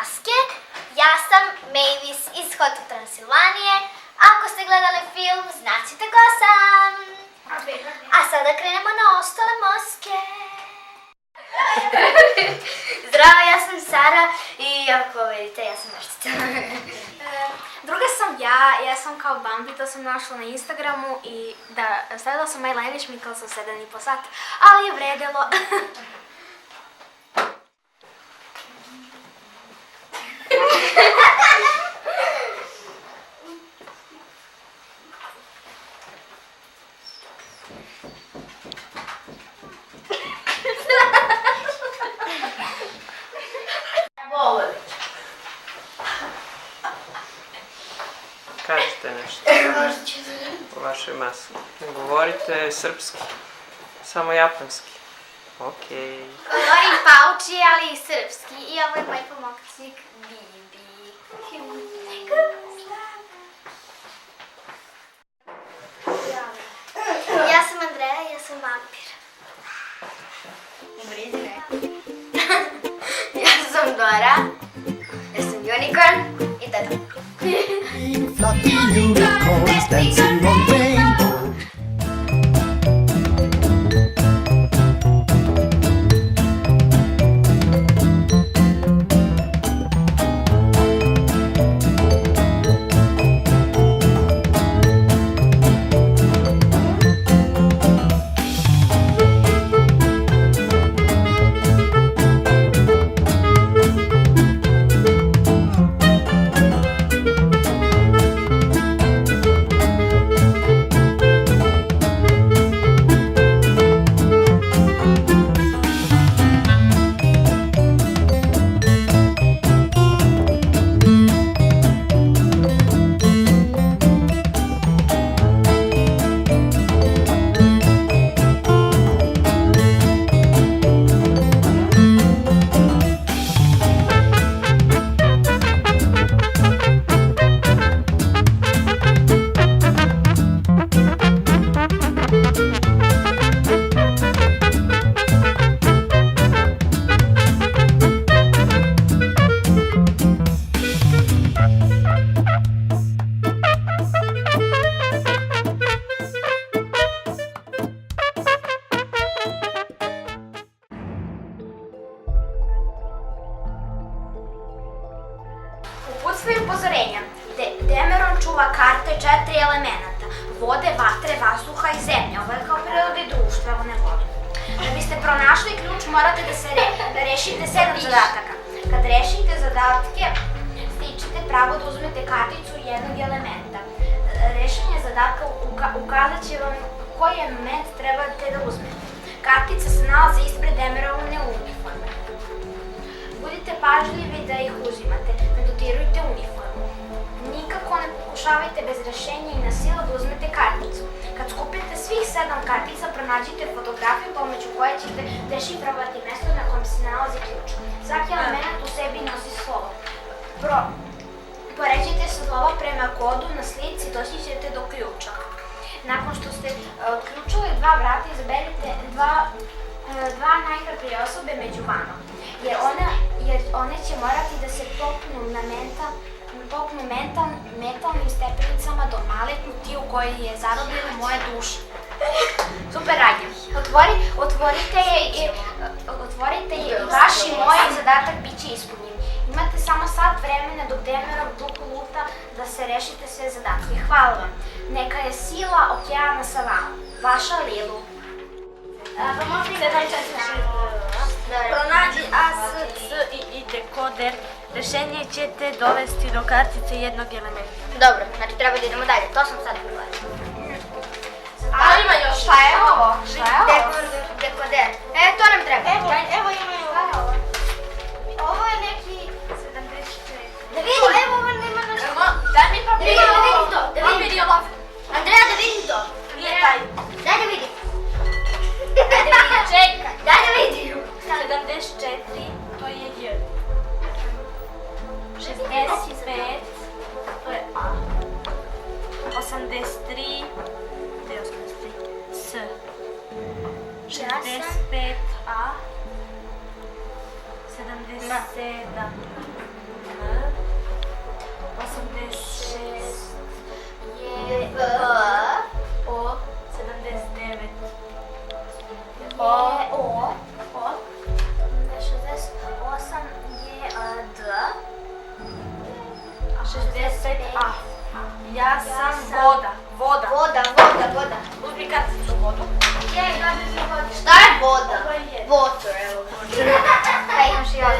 maske. Ja sam Mavis iz Hotel Transilvanije. Ako ste gledali film, znaćete ko sam. A sada krenemo na ostale maske. Zdravo, ja sam Sara i ako vidite, ja sam Veštica. Druga sam ja sam kao Bambi, to sam našla na Instagramu i da, stavila sam eyeliner, šminkala sam 7,5 sata, ali je vredelo. Kažite nešto o vašoj maski. Ne govorite srpski, samo japanski. Okej. Govorim pauči, ali i srpski. I ovo je moj pomoćnik Bibi. Ja sam Andreja, ja sam vampir. Ja sam Dora, ja sam unicorn i to je to. Fluffy unicorns dancing on rainbow. Uputstvo i upozorenja. Demeron čuva karte 4 elemenata. Vode, vatre, vazduha i zemlje. Ovo je kao priroda i društvo, evo ne volim. Da biste pronašli ključ, morate da rešite 7 zadataka. Kad rešite zadatke, stičete pravo da uzmete karticu jednog elementa. Rešenje zadatka ukazat će vam koji element trebate da uzmete. Kartica se nalazi ispred Demerovne uniforme. Budite pažljivi da ih uzimate, ne dodirujte uniformu. Nikako ne pokušavajte bez rešenja i na silu da uzmete karticu. Kad skupite svih 7 kartica, pronađite fotografiju pomoću koje ćete dešifrovati mesto na kojem se nalazi ključ. Svaki element u sebi nosi slovo. Poređite slova prema kodu na slici, doći ćete do ključa. Nakon što ste otključili 2 vrata, izaberite dva najhrabrije osobe među vama, jer one će morati da se popnu metalnim stepenicama do male kutije u kojoj je zarobila moja duša. Super radim. Otvorite je i vaš i moj zadatak bit će ispunjen. Imate samo sat vremena dok Demerov duh luta da se rešite sve zadatke. Hvala vam. Neka je sila okeana sa vama. Vaša Lilu. Pomozite da Pronađi A, S, C i dekoder. Rešenje ćete dovesti do kartice jednog elementa. Dobro, znači treba da idemo dalje, to sam sad govorila. Ali ima još. Šta je ovo? Dekoder. To nam treba. Evo ima i ovo. Ovo je neki... 74. Da vidim, evo ovo nema nešto. Daj mi papir. Da vidim to, da vidim. Papir je lov. Andreja, da vidim to. Nije taj. Daj da vidim. Čekaj. Daj da vidim. 74, to je J. 65, to je A. 83, to je 83, S. 65A. 77, je B. O 79. O. 68 je D. 65 A. Ja sam voda. Voda. Uzmi karticu vodu. Šta je voda? Water, evo ga. Kaj imaš simbol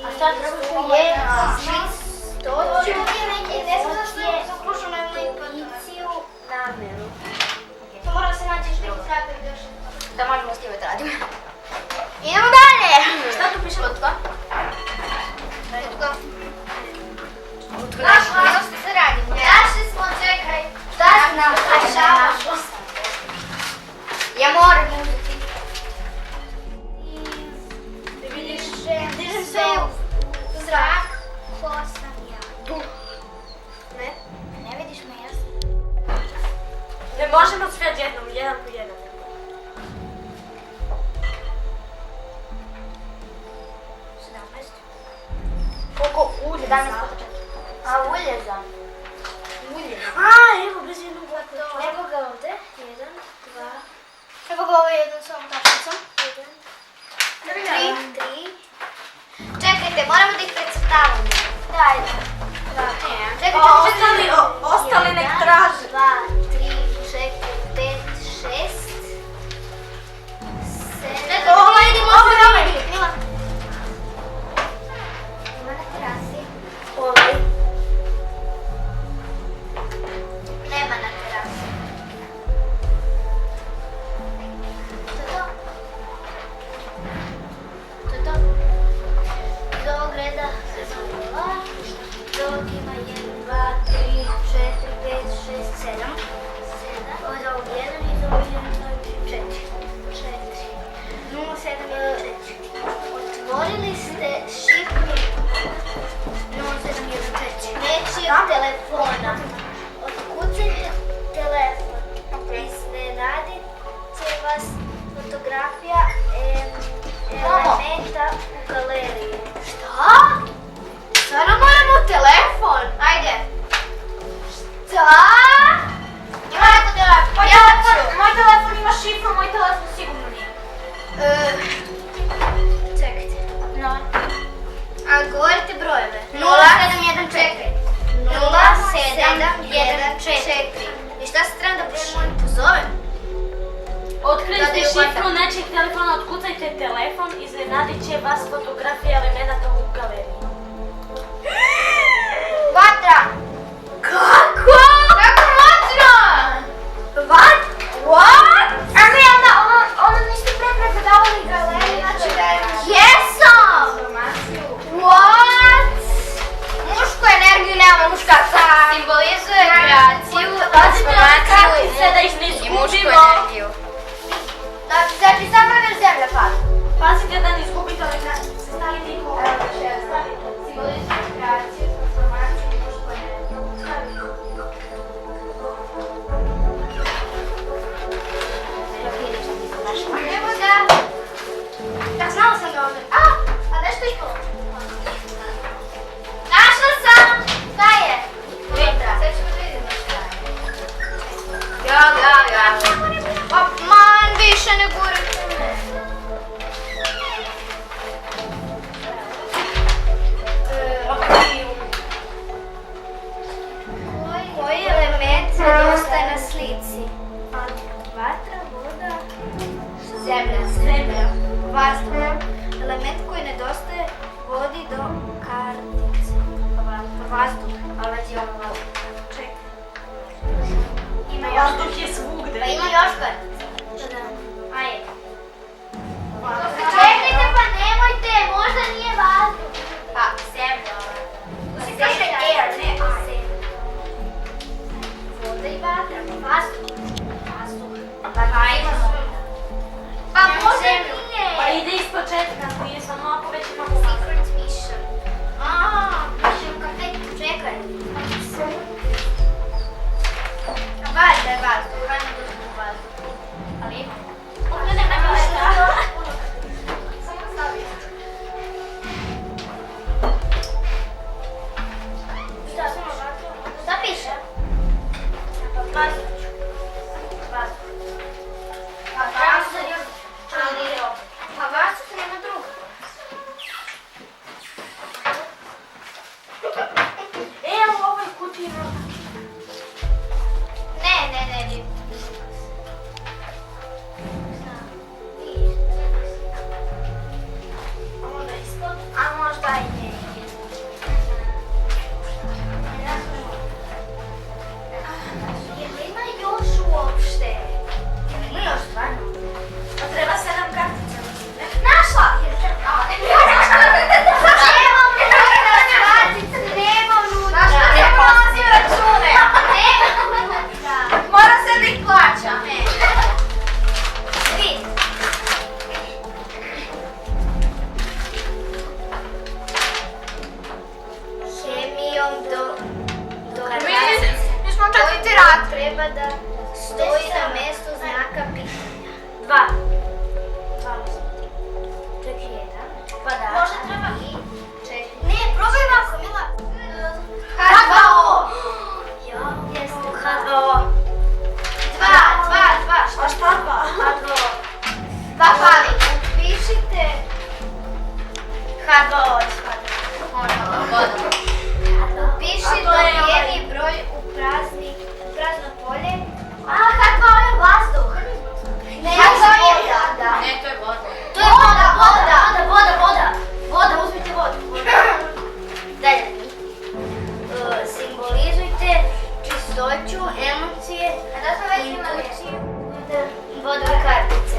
A šta je drugo? je čistoću je ambiciju, nameru. To mora da se nađeš neki trapir još. Da možemo s time da radimo. Idemo dalje! Šta tu piše? Lutko. Nešto se radimo. Našli smo, čekaj. Šta znam? Ja moram uzeti. Dižem se u zrak. Ko sam ja? Tu. Ne vidiš me jasno? Ne možemo sve odjednom, jedan po jedan. Koliko ulje? A ulje za? Evo, bez jednog gleda. Evo ga ovde. 1, 2. Evo ga ovo jednom s ovom tačnicom. 1, 3. Čekajte, moramo da ih precrtavamo. Dajde. Čekajte, Ostali nek traže. 2, 3, 4, 5, 6, 7. Ovo vidi. Ima na terasi. Nema na terasi. To je to. Iz ovog reda se zove ova. Iz ovog ima 1, 2, 3, 4, 5, 6, 7. Iz ovog 1, iz ovog 1, 2, 3, 4. 0, 7, 1, 4. Otvorili ste šifru 0, 7, 1, 4. Nečijeg telefona. Otkucajte telefon. Iznenadit će vas fotografija elementa u galeriji. Šta? Sada moramo telefon. Ajde. Šta? Ima neko telefon. Moj telefon ima šifru, moj telefon sigurno nije. Čekajte. No. A govorite brojeve. 0714. Čekaj. 0714. I šta se treba da pozovem? Otkrijte šifru nečijeg telefona, otkucajte telefon, iznenadit će vas fotografija elemenata u galeriji. Vatra! Kako? Kako moćno? What? A ne, ona niste pre pregledavali galeriju, znači da je... Jesam! What? Mušku energiju nema muškarca. Simbolizuje kreaciju, transformaciju Da ih ne i mušku izgubimo. energiju. Znači, samo na zemlja pada. Pazite da ne izgubite ove kartice. Stavite ih ovdje. Simbolizuje kreaciju, transformaciju i mušku energiju. Evo ga. Da, znala sam ga ovdje. A nešto je to. Našla sam! Šta je? Sad ćemo da vidimo šta je. Ja. Pa man, više ne gurite me. Koji element nedostaje na slici? Vatra, voda, zemlja, vazduh. Element koji nedostaje vodi do kartice. Vazduh, ali već je ovo vazduh. Čekaj. Ima još. Vazduh je svugde. Pa ima još kartica. Ajde. Čekajte pa nemojte, možda nije vazduh. Pa, zemlja. Kaže air, ne air. Voda i vatra, vazduh. Pa možda nije. Pa ide iz početka, nije samo ako već imamo vazduh. Secret mission. Mission kafe, čekaj. Valjda je vazduh, hajmo da uzmemo vazduh. Ali imamo. Ovdje nema šta. Samo stavi. Pa vazduh nema druga. Evo u ovoj kutiji ima. Ne. A možda i ne. Jel ima još uopšte? Ima još stvarno? Pa treba 7 kartica. Našla! Nemam unutra. Zašto ne polazi račune? Nemam unutra. Mora se da ih plaća. Svi. Hemijom do Mi smo četvrti rad. treba da stoji na mjestu znaka pitanja. 2. Čekaj, jedan. Pa da. Možda treba. I čekaj. Ne, probaj ovako, Mila. H2O. Jeste, H2O. 2. A šta 2? H2O. 2 fali. Upišite H2O. Upiši dobijeni broj u prazno polje. A, H2O je vazduh. Ne, H2O je voda. Ne, to je voda. To je voda. Voda, uzmite vodu. Dalje. Simbolizujte čistoću, emocije, intuiciju, vodove kartice.